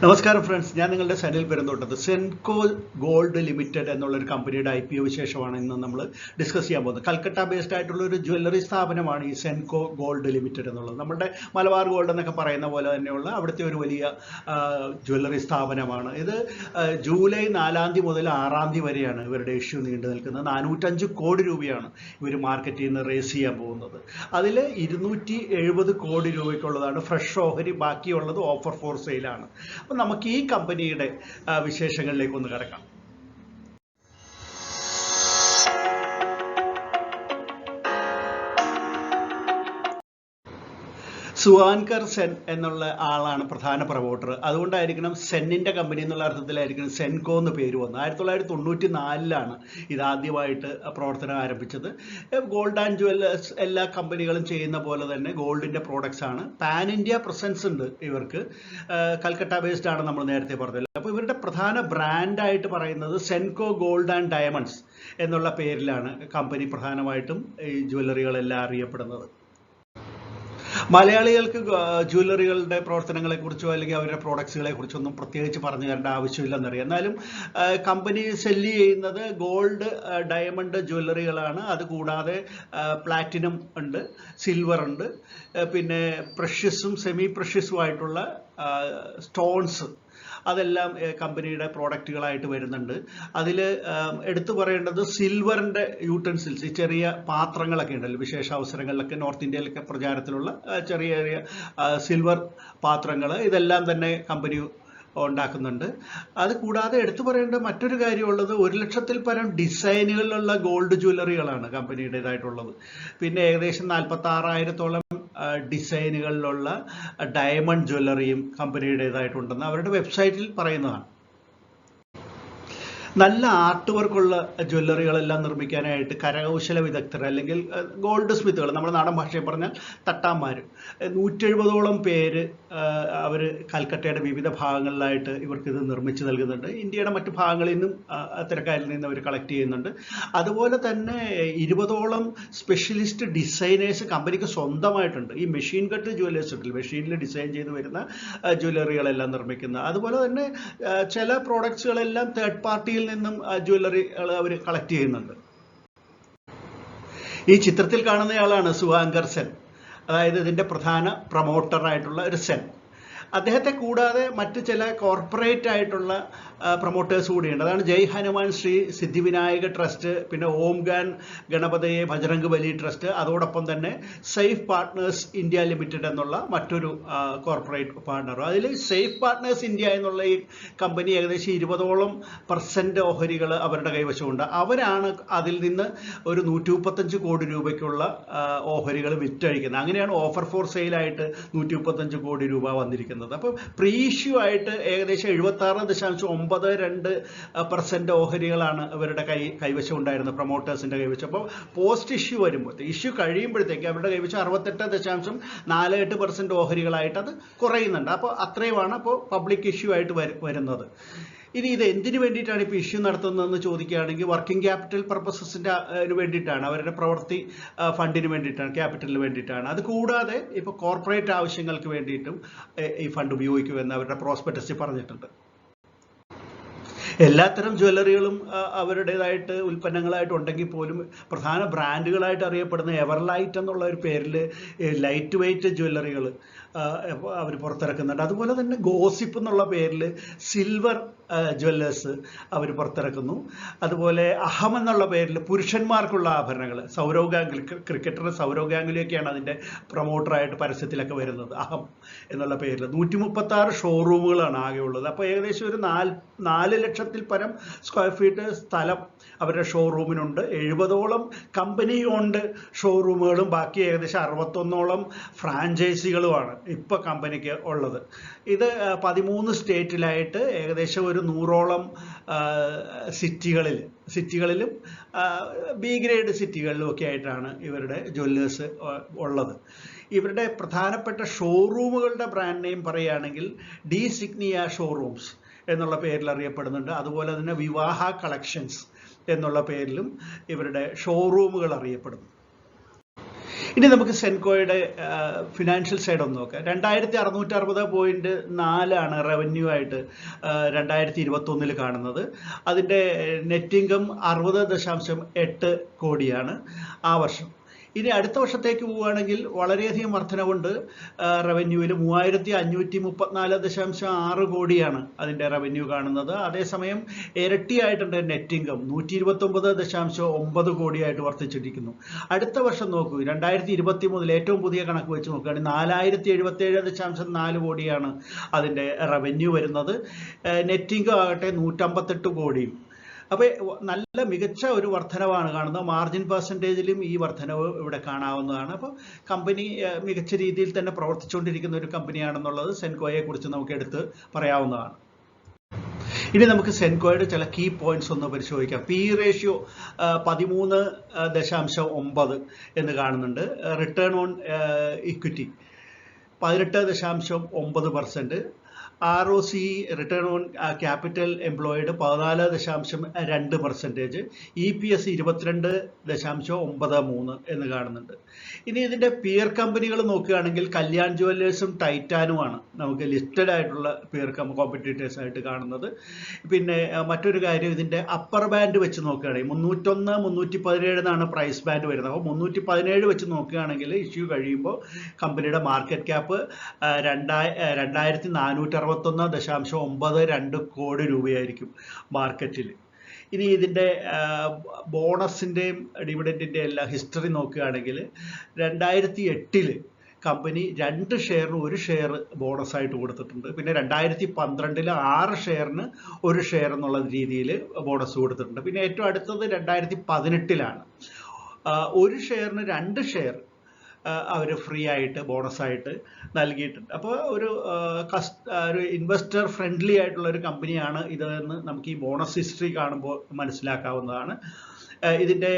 നമസ്കാരം ഫ്രണ്ട്സ്, ഞാൻ നിങ്ങളുടെ സനിൽ പെരുന്തോട്ടത്ത്. സെൻകോ ഗോൾഡ് ലിമിറ്റഡ് എന്നുള്ളൊരു കമ്പനിയുടെ IPO വിശേഷമാണ് ഇന്ന് നമ്മൾ ഡിസ്കസ് ചെയ്യാൻ പോകുന്നത്. കൽക്കട്ട ബേസ്ഡ് ആയിട്ടുള്ള ഒരു ജ്വല്ലറി സ്ഥാപനമാണ് ഈ സെൻകോ ഗോൾഡ് ലിമിറ്റഡ് എന്നുള്ളത്. നമ്മുടെ മലബാർ ഗോൾഡ് എന്നൊക്കെ പറയുന്ന പോലെ തന്നെയുള്ള അവിടുത്തെ ഒരു വലിയ ജ്വല്ലറി സ്ഥാപനമാണ്. ഇത് ജൂലൈ 4 മുതൽ 6 വരെയാണ് ഇവരുടെ ഇഷ്യൂ നീണ്ടു നിൽക്കുന്നത്. 405 കോടി രൂപയാണ് ഇവർ മാർക്കറ്റിൽ നിന്ന് റേസ് ചെയ്യാൻ പോകുന്നത്. അതിൽ 270 കോടി രൂപയ്ക്കുള്ളതാണ് ഫ്രഷ് ഓഹരി, ബാക്കിയുള്ളത് ഓഫർ ഫോർ സെയിലാണ്. അപ്പോൾ നമുക്ക് ഈ കമ്പനിയുടെ വിശേഷങ്ങളിലേക്ക് ഒന്ന് കിടക്കാം. സുഹാൻകർ സെൻ എന്നുള്ള ആളാണ് പ്രധാന പ്രൊമോട്ടർ. അതുകൊണ്ടായിരിക്കണം സെന്നിൻ്റെ കമ്പനി എന്നുള്ള അർത്ഥത്തിലായിരിക്കണം സെൻകോ എന്ന് പേര് വന്നത്. 1994 ഇതാദ്യമായിട്ട് പ്രവർത്തനം ആരംഭിച്ചത്. ഗോൾഡ് ആൻഡ് ജ്വല്ലേഴ്സ് എല്ലാ കമ്പനികളും ചെയ്യുന്ന പോലെ തന്നെ ഗോൾഡിൻ്റെ പ്രോഡക്ട്സ് ആണ്. പാൻ ഇന്ത്യ പ്രസൻസ് ഉണ്ട് ഇവർക്ക്. കൽക്കട്ട ബേസ്ഡ് ആണ് നമ്മൾ നേരത്തെ പറഞ്ഞത്. അപ്പോൾ ഇവരുടെ പ്രധാന ബ്രാൻഡായിട്ട് പറയുന്നത് സെൻകോ ഗോൾഡ് ആൻഡ് ഡയമണ്ട്സ് എന്നുള്ള പേരിലാണ് കമ്പനി പ്രധാനമായിട്ടും ഈ ജ്വല്ലറികളെല്ലാം അറിയപ്പെടുന്നത്. മലയാളികൾക്ക് ജ്വല്ലറികളുടെ പ്രവർത്തനങ്ങളെക്കുറിച്ചോ അല്ലെങ്കിൽ അവരുടെ പ്രോഡക്ട്സുകളെ കുറിച്ചൊന്നും പ്രത്യേകിച്ച് പറഞ്ഞു തരേണ്ട ആവശ്യമില്ലെന്നറിയാം. എന്നാലും കമ്പനി സെല്ല് ചെയ്യുന്നത് ഗോൾഡ്, ഡയമണ്ട് ജ്വല്ലറികളാണ്. അതുകൂടാതെ പ്ലാറ്റിനം ഉണ്ട്, സിൽവർ ഉണ്ട്, പിന്നെ പ്രഷ്യസും സെമി പ്രഷ്യസുമായിട്ടുള്ള സ്റ്റോൺസ്, അതെല്ലാം കമ്പനിയുടെ പ്രോഡക്റ്റുകളായിട്ട് വരുന്നുണ്ട്. അതിൽ എടുത്തു പറയേണ്ടത് സിൽവറിൻ്റെ യൂട്ടൻസിൽസ്, ഈ ചെറിയ പാത്രങ്ങളൊക്കെ ഉണ്ടല്ലോ, വിശേഷ അവസരങ്ങളിലൊക്കെ നോർത്ത് ഇന്ത്യയിലൊക്കെ പ്രചാരത്തിലുള്ള ചെറിയ ചെറിയ സിൽവർ പാത്രങ്ങൾ, ഇതെല്ലാം തന്നെ കമ്പനി ഉണ്ടാക്കുന്നുണ്ട്. അത് കൂടാതെ എടുത്തു പറയേണ്ട മറ്റൊരു കാര്യമുള്ളത് 1 ലക്ഷത്തിൽ പരം ഡിസൈനുകളിലുള്ള ഗോൾഡ് ജ്വല്ലറികളാണ് കമ്പനിയുടേതായിട്ടുള്ളത്. പിന്നെ ഏകദേശം 46,000-ഓളം ഡിസൈനുകളിലുള്ള ഡയമണ്ട് ജ്വല്ലറിയും കമ്പനിയുടേതായിട്ടുണ്ടെന്ന് അവരുടെ വെബ്സൈറ്റിൽ പറയുന്നതാണ്. നല്ല ആർട്ട് വർക്കുള്ള ജ്വല്ലറികളെല്ലാം നിർമ്മിക്കാനായിട്ട് കരകൗശല വിദഗ്ധർ അല്ലെങ്കിൽ ഗോൾഡ് സ്മിത്തുകൾ, നമ്മുടെ നാടൻ ഭാഷയിൽ പറഞ്ഞാൽ തട്ടാന്മാർ, 170ഓളം പേര് അവർ കൽക്കട്ടയുടെ വിവിധ ഭാഗങ്ങളിലായിട്ട് ഇവർക്കിത് നിർമ്മിച്ച് നൽകുന്നുണ്ട്. ഇന്ത്യയുടെ മറ്റു ഭാഗങ്ങളിൽ നിന്നും അത്തരക്കാരിൽ നിന്ന് അവർ കളക്ട് ചെയ്യുന്നുണ്ട്. അതുപോലെ തന്നെ 20ഓളം സ്പെഷ്യലിസ്റ്റ് ഡിസൈനേഴ്സ് കമ്പനിക്ക് സ്വന്തമായിട്ടുണ്ട്. ഈ മെഷീൻ കട്ട് ജ്വല്ലേഴ്സ് ഉണ്ടല്ലോ, മെഷീനിൽ ഡിസൈൻ ചെയ്ത് വരുന്ന ജ്വല്ലറികളെല്ലാം നിർമ്മിക്കുന്ന. അതുപോലെ തന്നെ ചില പ്രോഡക്ട്സുകളെല്ലാം തേർഡ് പാർട്ടിയിൽ നിന്നും ജ്വല്ലറികൾ അവർ കളക്ട് ചെയ്യുന്നുണ്ട്. ഈ ചിത്രത്തിൽ കാണുന്നയാളാണ് സുഹാൻകർ സെൻ, അതായത് ഇതിൻ്റെ പ്രധാന പ്രൊമോട്ടറായിട്ടുള്ള ഒരു സെൻ. അദ്ദേഹത്തെ കൂടാതെ മറ്റ് ചില കോർപ്പറേറ്റ് ആയിട്ടുള്ള പ്രൊമോട്ടേഴ്സ് കൂടിയുണ്ട്. അതാണ് ജയ് ഹനുമാൻ ശ്രീ സിദ്ധിവിനായക ട്രസ്റ്റ്, പിന്നെ ഓം ഗാൻ ഗണപതയെ ഭജറംഗ് ബലി ട്രസ്റ്റ്, അതോടൊപ്പം തന്നെ സേഫ് പാർട്ട്നേഴ്സ് ഇന്ത്യ ലിമിറ്റഡ് എന്നുള്ള മറ്റൊരു കോർപ്പറേറ്റ് പാർട്ട്ണർ. അതിൽ സേഫ് പാർട്ട്നേഴ്സ് ഇന്ത്യ എന്നുള്ള ഈ കമ്പനി ഏകദേശം 20% ഓഹരികൾ അവരുടെ കൈവശമുണ്ട്. അവരാണ് അതിൽ നിന്ന് ഒരു 135 കോടി രൂപയ്ക്കുള്ള ഓഹരികൾ വിറ്റഴിക്കുന്നത്. അങ്ങനെയാണ് ഓഫർ ഫോർ സെയിലായിട്ട് 135 കോടി രൂപ വന്നിരിക്കുന്നത്. അപ്പോൾ പ്രീ ഇഷ്യൂ ആയിട്ട് ഏകദേശം 76.92% ഓഹരികളാണ് ഇവരുടെ കൈവശം ഉണ്ടായിരുന്നത്, പ്രൊമോട്ടേഴ്സിന്റെ കൈവശം. അപ്പോൾ പോസ്റ്റ് ഇഷ്യൂ വരുമ്പോൾ, ഇഷ്യൂ കഴിയുമ്പോഴത്തേക്ക് അവരുടെ കൈവശം 68.48% ഓഹരികളായിട്ട് അത് കുറയുന്നുണ്ട്. അപ്പോൾ അത്രയുമാണ് അപ്പോൾ പബ്ലിക് ഇഷ്യൂ ആയിട്ട് വരുന്നത്. ഇനി ഇത് എന്തിനു വേണ്ടിയിട്ടാണ് ഇപ്പോൾ ഇഷ്യൂ നടത്തുന്നതെന്ന് ചോദിക്കുകയാണെങ്കിൽ വർക്കിംഗ് ക്യാപിറ്റൽ പർപ്പസസിന് വേണ്ടിയിട്ടാണ്, അവരുടെ പ്രവൃത്തി ഫണ്ടിന് വേണ്ടിയിട്ടാണ്, ക്യാപിറ്റലിന് വേണ്ടിയിട്ടാണ്. അത് കൂടാതെ ഇപ്പോൾ കോർപ്പറേറ്റ് ആവശ്യങ്ങൾക്ക് വേണ്ടിയിട്ടും ഈ ഫണ്ട് ഉപയോഗിക്കുമെന്ന് അവരുടെ പ്രോസ്പെക്ടസിൽ പറഞ്ഞിട്ടുണ്ട്. എല്ലാത്തരം ജ്വല്ലറികളും അവരുടേതായിട്ട് ഉൽപ്പന്നങ്ങളായിട്ട് ഉണ്ടെങ്കിൽ പോലും പ്രധാന ബ്രാൻഡുകളായിട്ട് അറിയപ്പെടുന്ന എവർലൈറ്റ് എന്നുള്ള ഒരു പേരിൽ ലൈറ്റ് വെയ്റ്റ് ജ്വല്ലറികൾ അവർ പുറത്തിറക്കുന്നുണ്ട്. അതുപോലെ തന്നെ ഗോസിപ്പ് എന്നുള്ള പേരിൽ സിൽവർ ജ്വല്ലേഴ്സ് അവർ പുറത്തിറക്കുന്നു. അതുപോലെ അഹം എന്നുള്ള പേരിൽ പുരുഷന്മാർക്കുള്ള ആഭരണങ്ങൾ, സൗരവ് ഗാംഗുലി, ക്രിക്കറ്റർ സൗരവ് ഗാംഗുലിയൊക്കെയാണ് അതിൻ്റെ പ്രൊമോട്ടറായിട്ട് പരസ്യത്തിലൊക്കെ വരുന്നത്. അഹം എന്നുള്ള പേരിൽ 136 ഷോറൂമുകളാണ് ആകെ ഉള്ളത്. അപ്പോൾ ഏകദേശം ഒരു 4 ലക്ഷത്തിൽ പരം സ്ക്വയർ ഫീറ്റ് സ്ഥലം അവരുടെ ഷോറൂമിനുണ്ട്. 70ഓളം കമ്പനി ഓൺഡ് ഷോറൂമുകളും ബാക്കി ഏകദേശം 61ഓളം ഫ്രാഞ്ചൈസികളുമാണ് ഇപ്പോൾ കമ്പനിക്ക് ഉള്ളത്. ഇത് 13 സ്റ്റേറ്റിലായിട്ട് ഏകദേശം ഒരു 100ഓളം സിറ്റികളിലും ബി ഗ്രേഡ് സിറ്റികളിലും ഒക്കെ ആയിട്ടാണ് ഇവരുടെ ജ്വല്ലേഴ്സ് ഉള്ളത്. ഇവരുടെ പ്രധാനപ്പെട്ട ഷോറൂമുകളുടെ ബ്രാൻഡ് നെയിം പറയുകയാണെങ്കിൽ ഡി സിഗ്നിയ ഷോറൂംസ് എന്നുള്ള പേരിൽ അറിയപ്പെടുന്നുണ്ട്. അതുപോലെ തന്നെ വിവാഹ കളക്ഷൻസ് എന്നുള്ള പേരിലും ഇവരുടെ ഷോറൂമുകൾ അറിയപ്പെടുന്നു. ഇനി നമുക്ക് സെൻകോയുടെ ഫിനാൻഷ്യൽ സൈഡ് ഒന്ന് നോക്കാം. 2660.4 റവന്യൂ ആയിട്ട് 2021 കാണുന്നത്. അതിൻ്റെ നെറ്റ് ഇൻകം 60.8 കോടിയാണ് ആ വർഷം. ഇനി അടുത്ത വർഷത്തേക്ക് പോവുകയാണെങ്കിൽ വളരെയധികം വർധനവുണ്ട്. റവന്യൂവിൽ 3534.6 കോടിയാണ് അതിൻ്റെ റവന്യൂ കാണുന്നത്. അതേസമയം ഇരട്ടിയായിട്ടുണ്ട് നെറ്റ് ഇൻകം 129.9 കോടിയായിട്ട് വർദ്ധിച്ചിരിക്കുന്നു. അടുത്ത വർഷം നോക്കൂ, 2023 ഏറ്റവും പുതിയ കണക്ക് വെച്ച് നോക്കുകയാണെങ്കിൽ 4077.4 കോടിയാണ് അതിൻ്റെ റവന്യൂ വരുന്നത്. നെറ്റ് ഇൻകം ആകട്ടെ 158 കോടിയും. അപ്പോൾ നല്ല മികച്ച ഒരു വർധനവാണ് കാണുന്നത്. മാർജിൻ പെർസെൻറ്റേജിലും ഈ വർധനവ് ഇവിടെ കാണാവുന്നതാണ്. അപ്പോൾ കമ്പനി മികച്ച രീതിയിൽ തന്നെ പ്രവർത്തിച്ചുകൊണ്ടിരിക്കുന്ന ഒരു കമ്പനിയാണെന്നുള്ളത് സെൻകോയെ കുറിച്ച് നമുക്ക് എടുത്ത് പറയാവുന്നതാണ്. ഇനി നമുക്ക് സെൻകോയുടെ ചില കീ പോയിന്റ്സ് ഒന്ന് പരിശോധിക്കാം. പി റേഷ്യോ 13.9 എന്ന് കാണുന്നുണ്ട്. Return on equity 18.9%. ROC return on capital employed 14.2%. EPS 22.93 എന്ന് കാണുന്നുണ്ട്. ഇനി ഇതിൻ്റെ പിയർ കമ്പനികൾ നോക്കുകയാണെങ്കിൽ കല്യാൺ ജുവല്ലേഴ്സും ടൈറ്റാനുമാണ് നമുക്ക് ലിസ്റ്റഡ് ആയിട്ടുള്ള പിയർ കോമ്പറ്റീറ്റേഴ്സ് ആയിട്ട് കാണുന്നത്. പിന്നെ മറ്റൊരു കാര്യം, ഇതിൻ്റെ അപ്പർ ബാൻഡ് വെച്ച് നോക്കുകയാണെങ്കിൽ 301, 317 എന്നാണ് പ്രൈസ് ബാൻഡ് വരുന്നത്. അപ്പോൾ 317 വെച്ച് നോക്കുകയാണെങ്കിൽ ഇഷ്യൂ കഴിയുമ്പോൾ കമ്പനിയുടെ മാർക്കറ്റ് ക്യാപ്പ് 2461.92 കോടി രൂപയായിരിക്കും മാർക്കറ്റിൽ. ഇനി ഇതിൻ്റെ ബോണസിൻ്റെയും ഡിവിഡൻറ്റിൻ്റെയും എല്ലാം ഹിസ്റ്ററി നോക്കുകയാണെങ്കിൽ 2008 കമ്പനി 2 ഷെയറിന് 1 ഷെയർ ബോണസായിട്ട് കൊടുത്തിട്ടുണ്ട്. പിന്നെ 2012 6 ഷെയറിന് 1 ഷെയർ എന്നുള്ള രീതിയിൽ ബോണസ് കൊടുത്തിട്ടുണ്ട്. പിന്നെ ഏറ്റവും അടുത്തത് 2018 1 ഷെയറിന് 2 ഷെയർ അവർ ഫ്രീ ആയിട്ട് ബോണസായിട്ട് നൽകിയിട്ടുണ്ട്. അപ്പോൾ ഒരു ഇൻവെസ്റ്റർ ഫ്രണ്ട്ലി ആയിട്ടുള്ള ഒരു കമ്പനിയാണ് ഇതെന്ന് നമുക്ക് ഈ ബോണസ് ഹിസ്റ്ററി കാണുമ്പോൾ മനസ്സിലാക്കാവുന്നതാണ്. ഇതിൻ്റെ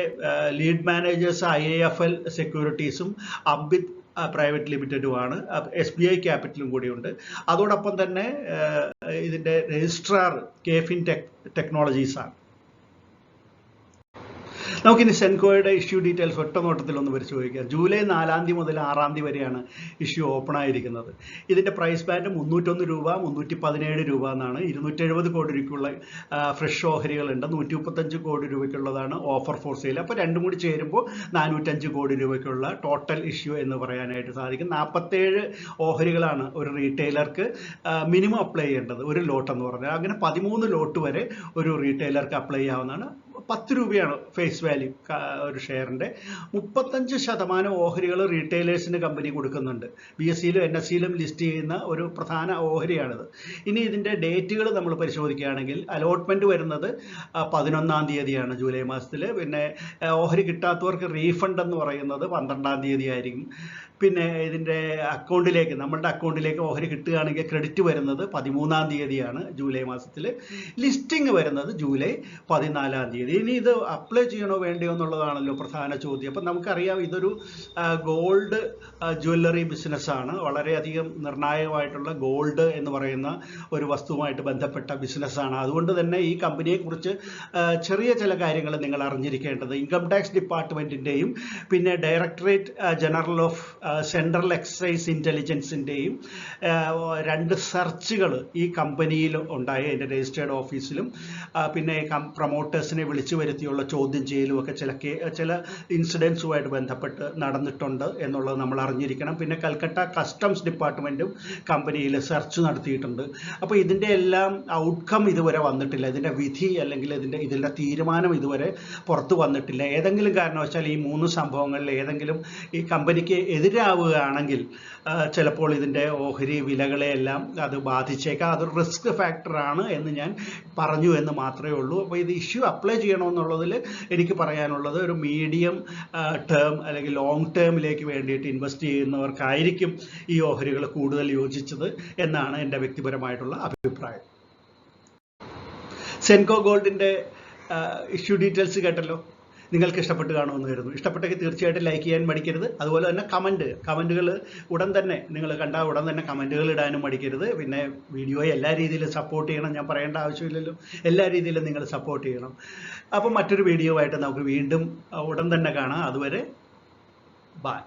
ലീഡ് മാനേജേഴ്സ് IIFL സെക്യൂരിറ്റീസും അംബിത് പ്രൈവറ്റ് ലിമിറ്റഡുമാണ്. SBI ക്യാപിറ്റലും കൂടിയുണ്ട്. അതോടൊപ്പം തന്നെ ഇതിൻ്റെ രജിസ്ട്രാർ KFin ടെക്നോളജീസാണ്. നമുക്കിനി സെൻകോയുടെ ഇഷ്യൂ ഡീറ്റെയിൽസ് ഒറ്റ നോട്ടത്തിൽ ഒന്ന് പരിശോധിക്കാം. ജൂലൈ 4 മുതൽ 6 വരെയാണ് ഇഷ്യൂ ഓപ്പൺ ആയിരിക്കുന്നത്. ഇതിൻ്റെ പ്രൈസ് ബാൻഡ് 301 രൂപ, 317 രൂപ എന്നാണ്. 270 കോടി രൂപയ്ക്കുള്ള ഫ്രഷ് ഓഹരികളുണ്ട്. 135 കോടി രൂപയ്ക്കുള്ളതാണ് ഓഫർ ഫോർ സെയിൽ. അപ്പോൾ രണ്ടും കൂടി ചേരുമ്പോൾ 405 കോടി രൂപയ്ക്കുള്ള ടോട്ടൽ ഇഷ്യൂ എന്ന് പറയാനായിട്ട് സാധിക്കും. 47 ഓഹരികളാണ് ഒരു റീറ്റെയിലർക്ക് മിനിമം അപ്ലൈ ചെയ്യേണ്ടത്, ഒരു ലോട്ട് എന്ന് പറഞ്ഞാൽ. അങ്ങനെ 13 ലോട്ട് വരെ ഒരു റീറ്റെയിലർക്ക് അപ്ലൈ ചെയ്യാവുന്നതാണ്. 10 രൂപയാണ് ഫേസ് വാല്യൂ ഒരു ഷെയറിൻ്റെ. 35% ഓഹരികൾ റീറ്റെയിലേഴ്സിന് കമ്പനി കൊടുക്കുന്നുണ്ട്. BSEയിലും NSEയിലും ലിസ്റ്റ് ചെയ്യുന്ന ഒരു പ്രധാന ഓഹരിയാണിത്. ഇനി ഇതിൻ്റെ ഡേറ്റുകൾ നമ്മൾ പരിശോധിക്കുകയാണെങ്കിൽ അലോട്ട്മെൻറ്റ് വരുന്നത് 11-ാം തീയതിയാണ് ജൂലൈ മാസത്തിൽ. പിന്നെ ഓഹരി കിട്ടാത്തവർക്ക് റീഫണ്ട് എന്ന് പറയുന്നത് 12-ാം തീയതി ആയിരിക്കും. പിന്നെ ഇതിൻ്റെ അക്കൗണ്ടിലേക്ക്, നമ്മളുടെ അക്കൗണ്ടിലേക്ക് ഓഹരി കിട്ടുകയാണെങ്കിൽ ക്രെഡിറ്റ് വരുന്നത് 13-ാം തീയതിയാണ് ജൂലൈ മാസത്തിൽ. ലിസ്റ്റിംഗ് വരുന്നത് ജൂലൈ 14-ാം തീയതി. ഇനി ഇത് അപ്ലൈ ചെയ്യണോ വേണ്ടിയോ എന്നുള്ളതാണല്ലോ പ്രധാന ചോദ്യം. അപ്പം നമുക്കറിയാം ഇതൊരു ഗോൾഡ് ജ്വല്ലറി ബിസിനസ്സാണ്. വളരെയധികം നിർണായകമായിട്ടുള്ള ഗോൾഡ് എന്ന് പറയുന്ന ഒരു വസ്തുവുമായിട്ട് ബന്ധപ്പെട്ട ബിസിനസ്സാണ്. അതുകൊണ്ട് തന്നെ ഈ കമ്പനിയെക്കുറിച്ച് ചെറിയ ചില കാര്യങ്ങൾ നിങ്ങൾ അറിഞ്ഞിരിക്കേണ്ടത്, ഇൻകം ടാക്സ് ഡിപ്പാർട്ട്മെൻറ്റിൻ്റെയും പിന്നെ directorate general of central excise ഇൻ്റലിജൻസിൻ്റെയും 2 സെർച്ചുകൾ ഈ കമ്പനിയിൽ ഉണ്ടായി, അതിൻ്റെ രജിസ്റ്റേർഡ് ഓഫീസിലും. പിന്നെ പ്രൊമോട്ടേഴ്സിനെ വിളിച്ചു വരുത്തിയുള്ള ചോദ്യം ചെയ്യലും ഒക്കെ ചില ഇൻസിഡൻസുമായിട്ട് ബന്ധപ്പെട്ട് നടന്നിട്ടുണ്ട് എന്നുള്ളത് നമ്മൾ അറിഞ്ഞിരിക്കണം. പിന്നെ കൽക്കട്ട കസ്റ്റംസ് ഡിപ്പാർട്ട്മെൻറ്റും കമ്പനിയിൽ സെർച്ച് നടത്തിയിട്ടുണ്ട്. അപ്പോൾ ഇതിൻ്റെ എല്ലാം ഔട്ട്കം ഇതുവരെ വന്നിട്ടില്ല. ഇതിൻ്റെ വിധി അല്ലെങ്കിൽ ഇതിൻ്റെ തീരുമാനം ഇതുവരെ പുറത്തു വന്നിട്ടില്ല. ഏതെങ്കിലും കാരണവശാൽ ഈ 3 സംഭവങ്ങളിൽ ഏതെങ്കിലും ഈ കമ്പനിക്ക് എതിരാവുകയാണെങ്കിൽ ചിലപ്പോൾ ഇതിൻ്റെ ഓഹരി വിലകളെയെല്ലാം അത് ബാധിച്ചേക്കാം. അതൊരു റിസ്ക് ഫാക്ടറാണ് എന്ന് ഞാൻ പറഞ്ഞു എന്ന് മാത്രമേ ഉള്ളൂ. അപ്പോൾ ഇത് ഇഷ്യൂ അപ്ലൈ ചെയ്യണമെന്നുള്ളതിൽ എനിക്ക് പറയാനുള്ളത് ഒരു മീഡിയം ടേം അല്ലെങ്കിൽ ലോങ് ടേമിലേക്ക് വേണ്ടിയിട്ട് ഇൻവെസ്റ്റ് ചെയ്യുന്നവർക്കായിരിക്കും ഈ ഓഹരികൾ കൂടുതൽ യോജിച്ചത് എന്നാണ് എൻ്റെ വ്യക്തിപരമായിട്ടുള്ള അഭിപ്രായം. സെൻകോ ഗോൾഡിൻ്റെ ഇഷ്യൂ ഡീറ്റെയിൽസ് കേട്ടല്ലോ. നിങ്ങൾക്ക് ഇഷ്ടപ്പെട്ട് കാണുമെന്ന് കരുതുന്നു. ഇഷ്ടപ്പെട്ടെങ്കിൽ തീർച്ചയായിട്ടും ലൈക്ക് ചെയ്യാൻ മടിക്കരുത്. അതുപോലെ തന്നെ കമൻറ്റുകൾ ഉടൻ തന്നെ നിങ്ങൾ കണ്ടാൽ ഉടൻ തന്നെ കമൻറ്റുകൾ ഇടാനും മടിക്കരുത്. പിന്നെ വീഡിയോയെ എല്ലാ രീതിയിലും സപ്പോർട്ട് ചെയ്യണം. ഞാൻ പറയേണ്ട ആവശ്യമില്ലല്ലോ, എല്ലാ രീതിയിലും നിങ്ങൾ സപ്പോർട്ട് ചെയ്യണം. അപ്പം മറ്റൊരു വീഡിയോ ആയിട്ട് നമുക്ക് വീണ്ടും ഉടൻ തന്നെ കാണാം. അതുവരെ ബൈ.